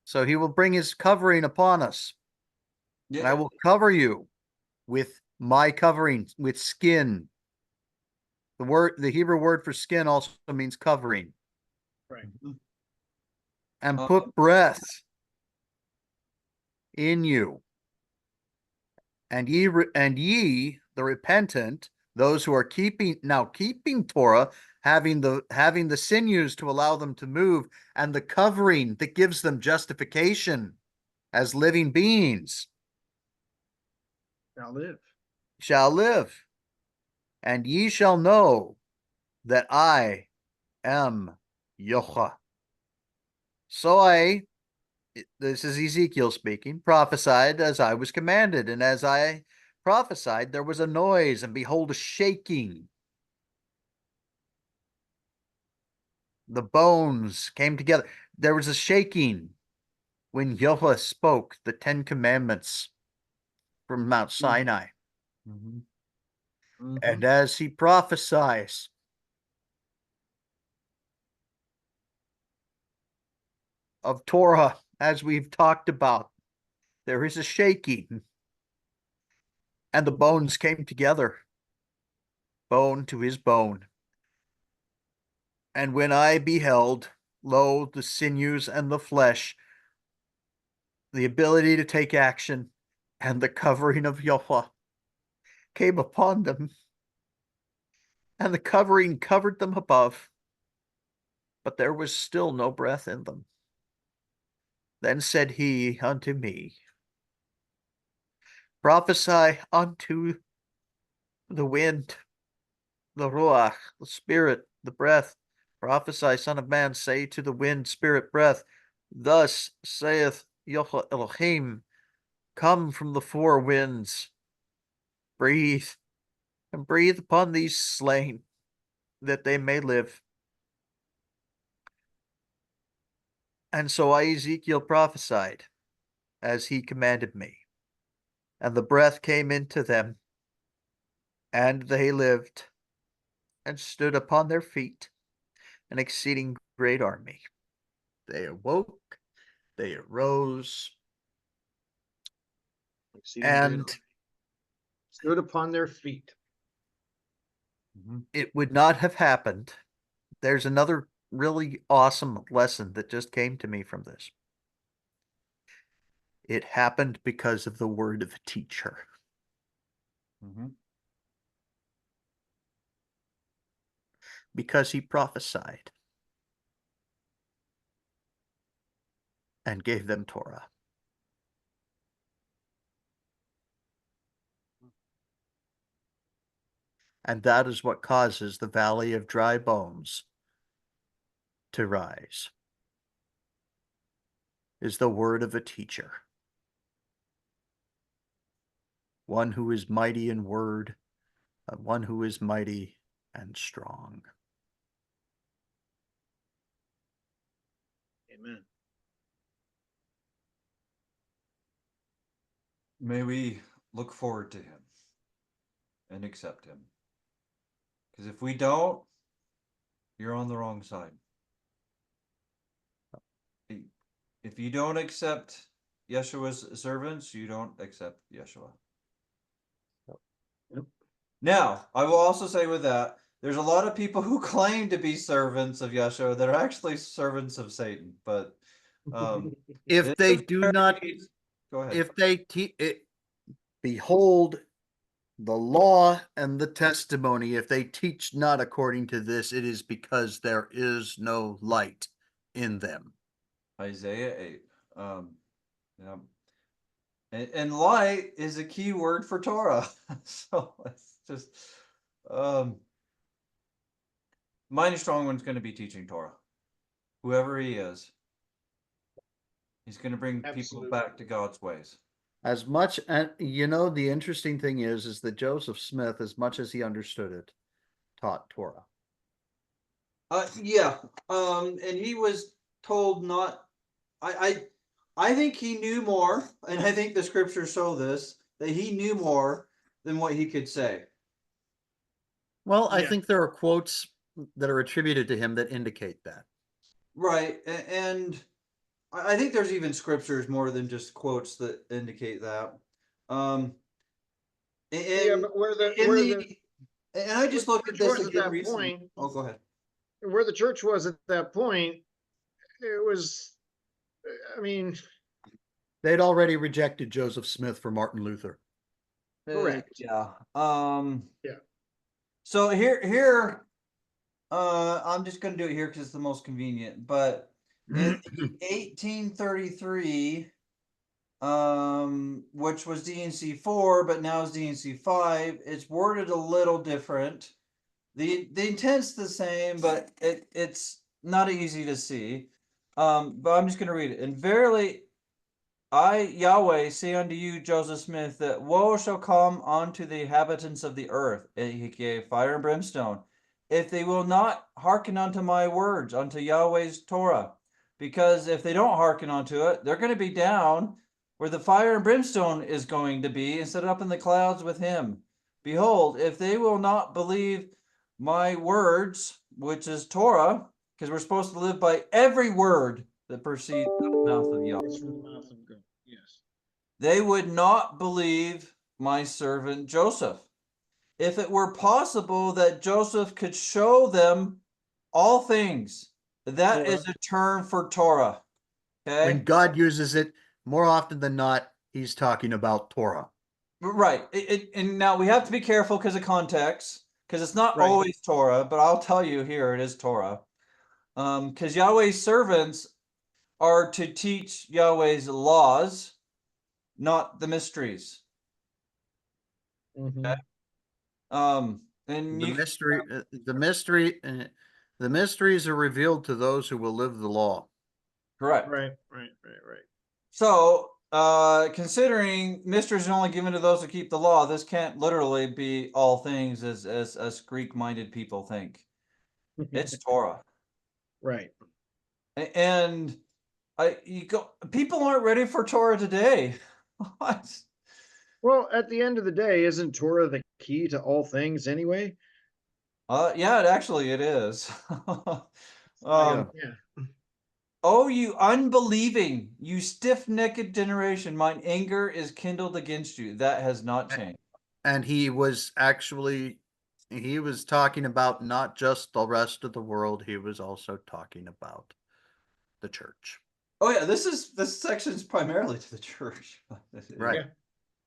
[SPEAKER 1] So he will bring his covering upon us.
[SPEAKER 2] Yeah.
[SPEAKER 1] And I will cover you with my covering, with skin. The Hebrew word for skin also means covering.
[SPEAKER 4] Right.
[SPEAKER 1] And put breath in you. And ye, the repentant, those who are keeping Torah, having the sinews to allow them to move, and the covering that gives them justification as living beings, shall live. And ye shall know that I am Yahweh. So this is Ezekiel speaking, prophesied as I was commanded, and as I prophesied, there was a noise, and behold, a shaking. The bones came together. There was a shaking when Yahweh spoke the 10 commandments from Mount Sinai.
[SPEAKER 2] Mm-hmm.
[SPEAKER 1] And as he prophesies, of Torah, as we've talked about, there is a shaking. And the bones came together, bone to his bone. And when I beheld, lo, the sinews and the flesh, the ability to take action, and the covering of Yahweh, came upon them, and the covering covered them above, but there was still no breath in them. Then said he unto me, Prophesy unto the wind, the ruach, the spirit, the breath. Prophesy, son of man, say to the wind, spirit, breath, Thus saith Yahweh Elohim, Come from the four winds, breathe, and breathe upon these slain, that they may live. And so I, Ezekiel, prophesied, as he commanded me. And the breath came into them, and they lived, and stood upon their feet, an exceeding great army. They awoke, they arose,
[SPEAKER 4] Exceeding great
[SPEAKER 1] and
[SPEAKER 4] army. Stood upon their feet.
[SPEAKER 1] it would not have happened. There's another really awesome lesson that just came to me from this. It happened because of the word of a teacher. Because he prophesied and gave them Torah. And that is what causes the valley of dry bones to rise, is the word of a teacher. One who is mighty in word, one who is mighty and strong.
[SPEAKER 4] Amen.
[SPEAKER 2] May we look forward to him and accept him. Because if we don't, you're on the wrong side. If you don't accept Yeshua's servants, you don't accept Yeshua.
[SPEAKER 4] Yep.
[SPEAKER 2] Now, I will also say with that, there's a lot of people who claim to be servants of Yeshua that are actually servants of Satan. But
[SPEAKER 1] If they do not,
[SPEAKER 2] go ahead.
[SPEAKER 1] if they behold the law and the testimony, if they teach not according to this, it is because there is no light in them.
[SPEAKER 2] Isaiah 8. Yeah. And light is a key word for Torah. So it's just Mighty Strong One's going to be teaching Torah. Whoever he is. He's going to bring
[SPEAKER 4] Absolutely.
[SPEAKER 2] people back to God's ways.
[SPEAKER 1] As much, and the interesting thing is that Joseph Smith, as much as he understood it, taught Torah.
[SPEAKER 2] Yeah. And he was told not. I think he knew more, and I think the scriptures show this, that he knew more than what he could say.
[SPEAKER 1] Well, I
[SPEAKER 4] Yeah.
[SPEAKER 1] think there are quotes that are attributed to him that indicate that.
[SPEAKER 2] Right. And I think there's even scriptures more than just quotes that indicate that.
[SPEAKER 4] Yeah, but
[SPEAKER 2] and I just looked at
[SPEAKER 4] church
[SPEAKER 2] this
[SPEAKER 4] was at
[SPEAKER 2] again
[SPEAKER 4] that
[SPEAKER 2] recently.
[SPEAKER 4] point,
[SPEAKER 2] Oh, go ahead.
[SPEAKER 4] where the church was at that point, it was, I mean,
[SPEAKER 1] They'd already rejected Joseph Smith for Martin Luther.
[SPEAKER 4] Correct.
[SPEAKER 2] Yeah.
[SPEAKER 4] Yeah.
[SPEAKER 2] So here, I'm just going to do it here because it's the most convenient. But in 1833, which was DNC 4, but now is DNC 5, it's worded a little different. The intent's the same, but it's not easy to see. But I'm just going to read it. And verily, I, Yahweh, say unto you, Joseph Smith, that woe shall come unto the inhabitants of the earth, aka fire and brimstone, if they will not hearken unto my words, unto Yahweh's Torah. Because if they don't hearken unto it, they're going to be down where the fire and brimstone is going to be, and set up in the clouds with him. Behold, if they will not believe my words, which is Torah, because we're supposed to live by every word that proceeds out of the mouth of Yahweh.
[SPEAKER 4] it's from the mouth of God. Yes.
[SPEAKER 2] They would not believe my servant Joseph. If it were possible that Joseph could show them all things, that
[SPEAKER 4] Torah.
[SPEAKER 2] is a term for Torah. Okay.
[SPEAKER 1] When God uses it, more often than not, he's talking about Torah.
[SPEAKER 2] Right. And now we have to be careful because of context, because it's not
[SPEAKER 4] Right.
[SPEAKER 2] always Torah, but I'll tell you here it is Torah. Because Yahweh's servants are to teach Yahweh's laws, not the mysteries.
[SPEAKER 4] Mhm.
[SPEAKER 2] Okay? And
[SPEAKER 1] The
[SPEAKER 2] you
[SPEAKER 1] the mysteries are revealed to those who will live the law.
[SPEAKER 2] correct.
[SPEAKER 4] Right.
[SPEAKER 2] So, considering mysteries are only given to those who keep the law, this can't literally be all things as us Greek-minded people think. It's Torah.
[SPEAKER 4] Right.
[SPEAKER 2] And people aren't ready for Torah today. What?
[SPEAKER 4] Well, at the end of the day, isn't Torah the key to all things anyway?
[SPEAKER 2] Yeah, it is.
[SPEAKER 1] Yeah.
[SPEAKER 4] Yeah.
[SPEAKER 2] Oh, you unbelieving, you stiff-necked generation, mine anger is kindled against you. That has not changed.
[SPEAKER 1] And he was talking about not just the rest of the world, he was also talking about the church.
[SPEAKER 2] Oh yeah, this section is primarily to the church.
[SPEAKER 1] Right.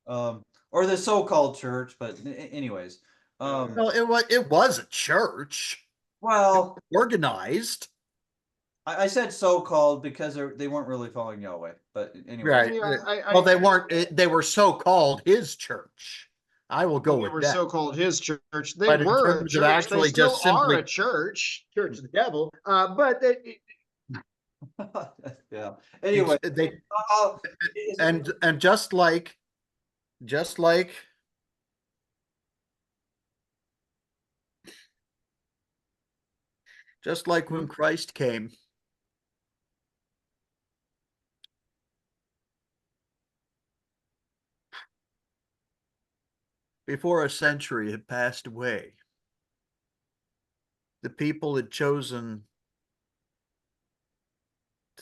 [SPEAKER 2] Yeah. Or the so-called church, but anyways.
[SPEAKER 1] Well, it was a church.
[SPEAKER 2] Well,
[SPEAKER 1] Organized.
[SPEAKER 2] I said so-called because they weren't really following Yahweh. But anyway.
[SPEAKER 1] Right.
[SPEAKER 4] Yeah,
[SPEAKER 1] Well, they weren't. They were so-called his church. I will go
[SPEAKER 4] They
[SPEAKER 1] with
[SPEAKER 4] were
[SPEAKER 1] that.
[SPEAKER 4] so-called his church. They
[SPEAKER 1] But in
[SPEAKER 4] were a
[SPEAKER 1] terms of
[SPEAKER 4] church. They
[SPEAKER 1] actually
[SPEAKER 4] still
[SPEAKER 1] just
[SPEAKER 4] are
[SPEAKER 1] simply
[SPEAKER 4] a church. Church of the devil. But
[SPEAKER 2] Yeah. Anyway,
[SPEAKER 1] they
[SPEAKER 2] I'll-
[SPEAKER 1] and just like when Christ came, before a century had passed away, the people had chosen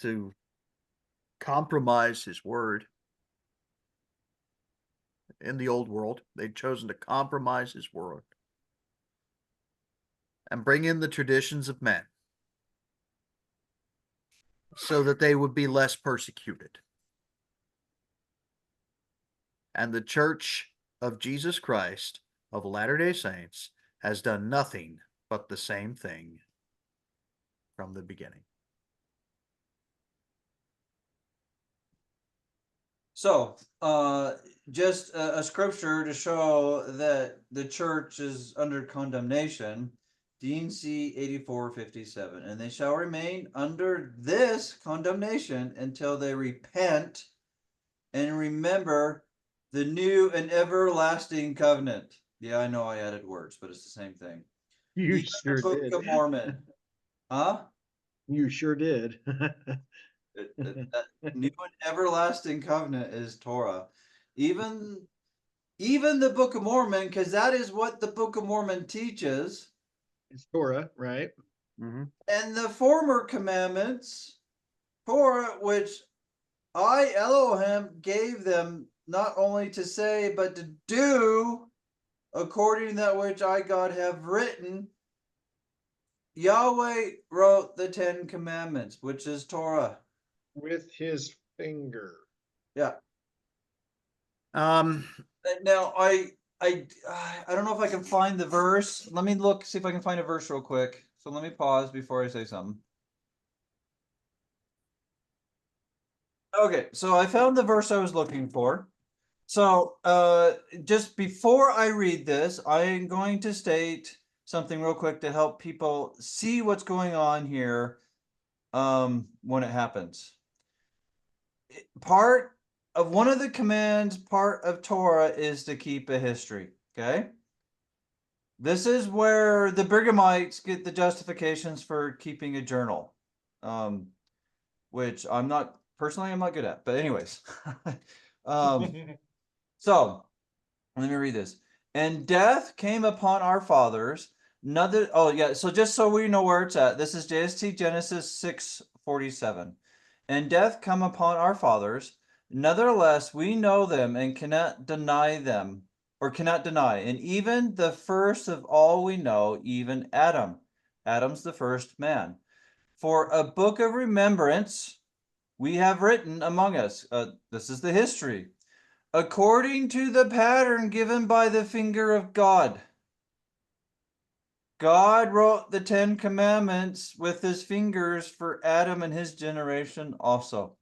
[SPEAKER 1] to compromise his word. In the old world, they'd chosen to compromise his word and bring in the traditions of men so that they would be less persecuted. And the Church of Jesus Christ of Latter-day Saints has done nothing but the same thing from the beginning.
[SPEAKER 2] So, just a scripture to show that the church is under condemnation. Dean C 84:57, and they shall remain under this condemnation until they repent and remember the new and everlasting covenant. Yeah, I know I added words, but it's the same thing.
[SPEAKER 4] you
[SPEAKER 2] Even
[SPEAKER 4] sure
[SPEAKER 2] the Book
[SPEAKER 4] did.
[SPEAKER 2] of Mormon. Huh?
[SPEAKER 4] You sure did.
[SPEAKER 2] That new and everlasting covenant is Torah. Even the Book of Mormon, because that is what the Book of Mormon teaches.
[SPEAKER 4] It's Torah, right?
[SPEAKER 1] Mm-hmm.
[SPEAKER 2] And the former commandments, Torah, which I, Elohim, gave them not only to say, but to do according to that which I, God, have written. Yahweh wrote the 10 Commandments, which is Torah.
[SPEAKER 4] With his finger.
[SPEAKER 2] Yeah.
[SPEAKER 1] Um,
[SPEAKER 2] Now, I don't know if I can find the verse. Let me look, see if I can find a verse real quick. So let me pause before I say something. Okay, so I found the verse I was looking for. So, just before I read this, I'm going to state something real quick to help people see what's going on here when it happens. Part of one of the commands, part of Torah, is to keep a history, okay? This is where the Brighamites get the justifications for keeping a journal, which I'm not good at. But anyways, so let me read this. And death came upon our fathers. So just so we know where it's at, this is JST Genesis 6:47. And death come upon our fathers. Nevertheless, we know them and cannot deny them, or cannot deny. And even the first of all we know, even Adam. Adam's the first man. For a book of remembrance we have written among us. This is the history according to the pattern given by the finger of God. God wrote the 10 Commandments with his fingers for Adam and his generation also.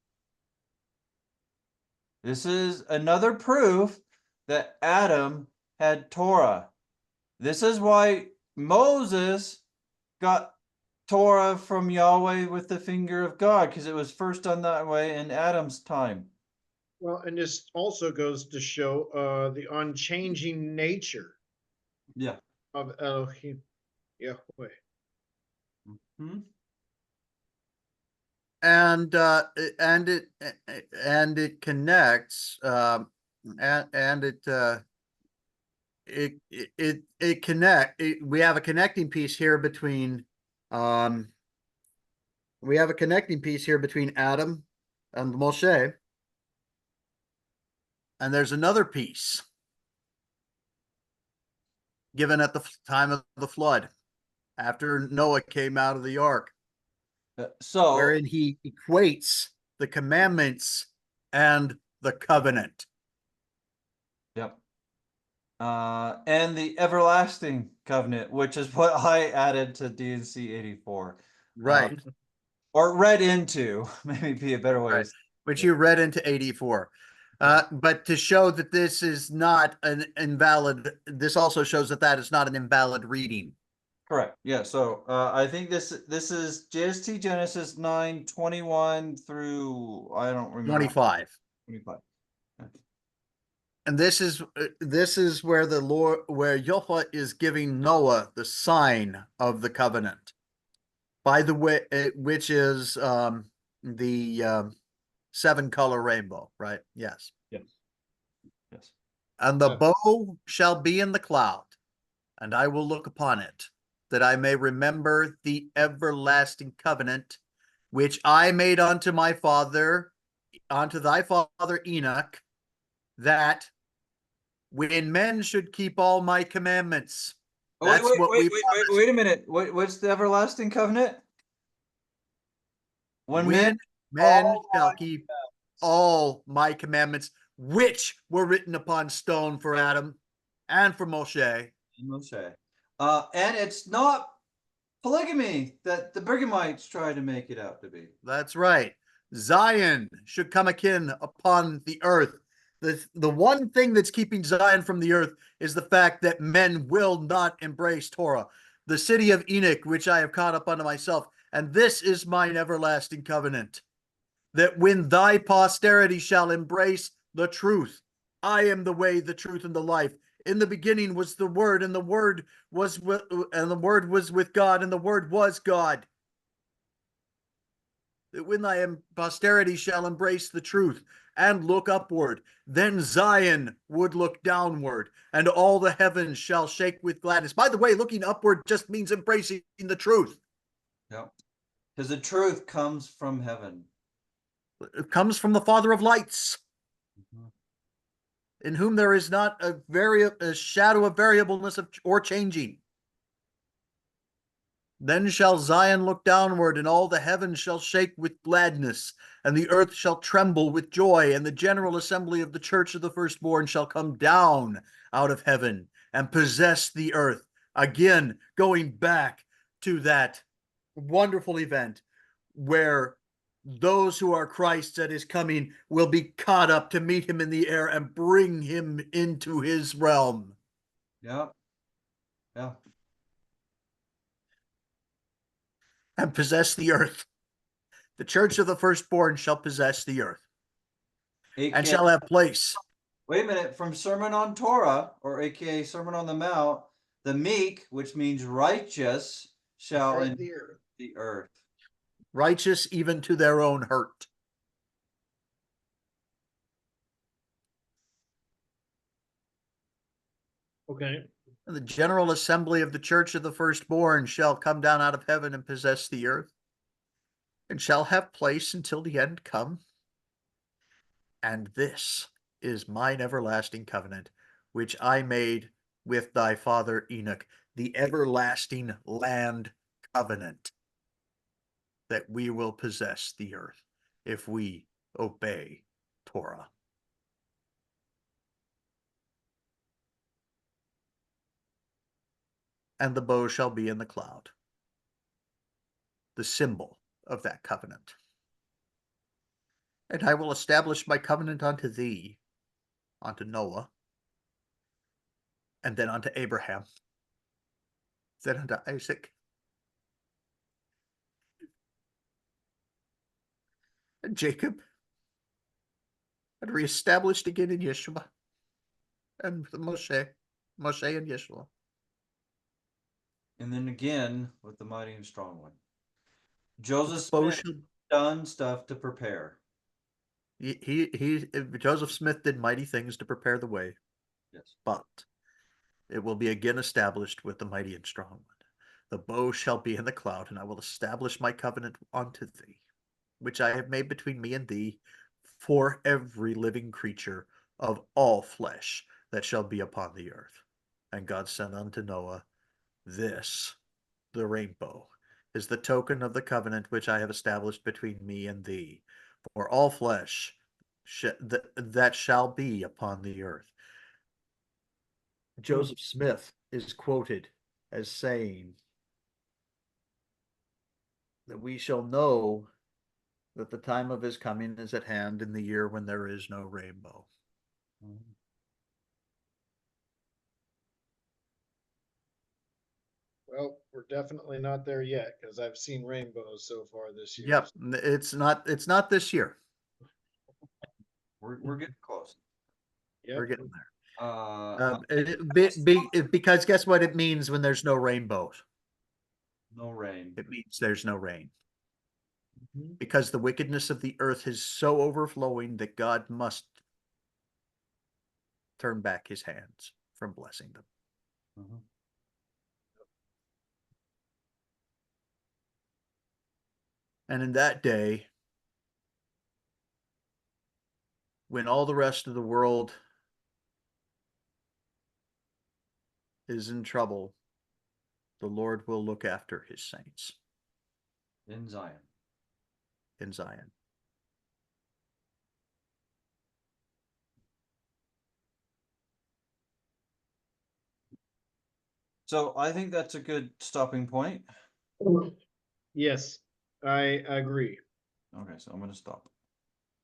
[SPEAKER 2] This is another proof that Adam had Torah. This is why Moses got Torah from Yahweh with the finger of God, because it was first done that way in Adam's time.
[SPEAKER 4] Well, and this also goes to show the unchanging nature
[SPEAKER 2] Yeah.
[SPEAKER 4] of Elohim, Yahweh.
[SPEAKER 2] Hmm?
[SPEAKER 1] And it connects, and it connect. We have a connecting piece here between, we have a connecting piece here between Adam and Moshe, and there's another piece given at the time of the flood, after Noah came out of the ark,
[SPEAKER 2] So,
[SPEAKER 1] wherein he equates the commandments and the covenant.
[SPEAKER 2] yep. And the everlasting covenant, which is what I added to DNC 84.
[SPEAKER 1] Right.
[SPEAKER 2] Or read into, maybe be a better way.
[SPEAKER 1] Right. Which you read into 84. But to show that this is not an invalid, this also shows that that is not an invalid reading.
[SPEAKER 2] Correct. Yeah. So I think this is JST Genesis 9:21 through I don't remember
[SPEAKER 1] 25.
[SPEAKER 2] 25.
[SPEAKER 1] And this is where the Lord, where Yahweh is giving Noah the sign of the covenant. By the way, which is the 7-color rainbow, right? Yes.
[SPEAKER 2] Yes. Yes.
[SPEAKER 1] And the
[SPEAKER 4] Yeah.
[SPEAKER 1] bow shall be in the cloud, and I will look upon it, that I may remember the everlasting covenant which I made unto my father, unto thy father Enoch, that when men should keep all my commandments.
[SPEAKER 2] Oh,
[SPEAKER 1] That's what we promised.
[SPEAKER 2] wait a minute. What's the everlasting covenant? When men
[SPEAKER 1] men
[SPEAKER 2] all
[SPEAKER 1] shall
[SPEAKER 2] my
[SPEAKER 1] keep all my commandments, which were written upon stone for Adam and for Moshe.
[SPEAKER 2] Moshe. And it's not polygamy that the Brighamites try to make it out to be.
[SPEAKER 1] That's right. Zion should come again upon the earth. The one thing that's keeping Zion from the earth is the fact that men will not embrace Torah. The city of Enoch, which I have caught up unto myself, and this is mine everlasting covenant, that when thy posterity shall embrace the truth, I am the way, the truth, and the life. In the beginning was the Word, and the Word was with, and the Word was with God, and the Word was God. That when thy posterity shall embrace the truth and look upward, then Zion would look downward, and all the heavens shall shake with gladness. By the way, looking upward just means embracing the truth.
[SPEAKER 2] Yeah. Because the truth comes from heaven.
[SPEAKER 1] It comes from the Father of lights, in whom there is not a shadow of variableness or changing. Then shall Zion look downward, and all the heavens shall shake with gladness, and the earth shall tremble with joy, and the general assembly of the church of the firstborn shall come down out of heaven and possess the earth. Again, going back to that wonderful event where those who are Christ's at his coming will be caught up to meet him in the air and bring him into his realm.
[SPEAKER 2] Yeah. Yeah.
[SPEAKER 1] And possess the earth. The church of the firstborn shall possess the earth and shall have place.
[SPEAKER 2] Wait a minute. From Sermon on Torah, or aka Sermon on the Mount, the meek, which means righteous, shall
[SPEAKER 4] Right,
[SPEAKER 2] inherit the earth.
[SPEAKER 1] Righteous even to their own hurt.
[SPEAKER 4] Okay.
[SPEAKER 1] And the general assembly of the church of the firstborn shall come down out of heaven and possess the earth, and shall have place until the end come. And this is mine everlasting covenant, which I made with thy father Enoch, the everlasting land covenant, that we will possess the earth if we obey Torah. and the bow shall be in the cloud. The symbol of that covenant. And I will establish my covenant unto thee, unto Noah, and then unto Abraham, then unto Isaac, and Jacob, and reestablished again in Yeshua, and the Moshe and Yeshua.
[SPEAKER 2] And then again with the mighty and strong one. Joseph
[SPEAKER 1] Bow
[SPEAKER 2] Smith
[SPEAKER 1] shall,
[SPEAKER 2] done stuff to prepare.
[SPEAKER 1] Joseph Smith did mighty things to prepare the way,
[SPEAKER 2] Yes.
[SPEAKER 1] but it will be again established with the mighty and strong one. The bow shall be in the cloud, and I will establish my covenant unto thee, which I have made between me and thee, for every living creature of all flesh that shall be upon the earth. And God said unto Noah, this, the rainbow, is the token of the covenant which I have established between me and thee, for all flesh that shall be upon the earth. Joseph Smith is quoted as saying that we shall know that the time of his coming is at hand in the year when there is no rainbow.
[SPEAKER 4] Well, we're definitely not there yet because I've seen rainbows so far this year.
[SPEAKER 1] Yep, it's not this year.
[SPEAKER 2] We're getting close.
[SPEAKER 4] Yep.
[SPEAKER 1] We're getting there. Because guess what it means when there's no rainbows?
[SPEAKER 2] No rain.
[SPEAKER 1] It means there's no rain.
[SPEAKER 4] Mhm.
[SPEAKER 1] Because the wickedness of the earth is so overflowing that God must turn back his hands from blessing them.
[SPEAKER 2] Mhm.
[SPEAKER 1] And in that day, when all the rest of the world is in trouble, the Lord will look after his saints
[SPEAKER 2] In Zion.
[SPEAKER 1] in Zion.
[SPEAKER 2] So I think that's a good stopping point.
[SPEAKER 4] Yes, I agree.
[SPEAKER 2] Okay, so I'm going to stop.